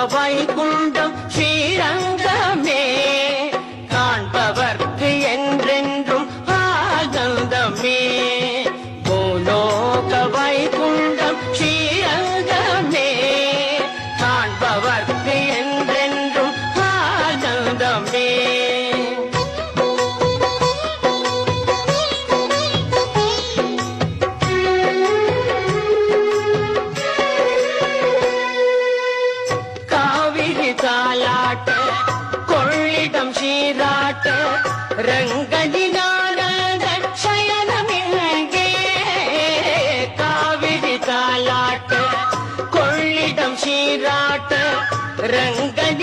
வைகுண்டம் ஸ்ரீரங்கமே காண்பவர்க்கு என்றென்றும் ஆனந்தமே. பூலோக வைகுண்டம் ஸ்ரீரங்கமே காண்பவர்க்கு என்றென்றும் ஆனந்தமே. தாலாட்ட கொள்ளிடம் சீராட்ட ரங்கனினான சயனமிங்கே. காவிரி தாலாட்ட கொள்ளிடம் சீராட்ட ரங்கனி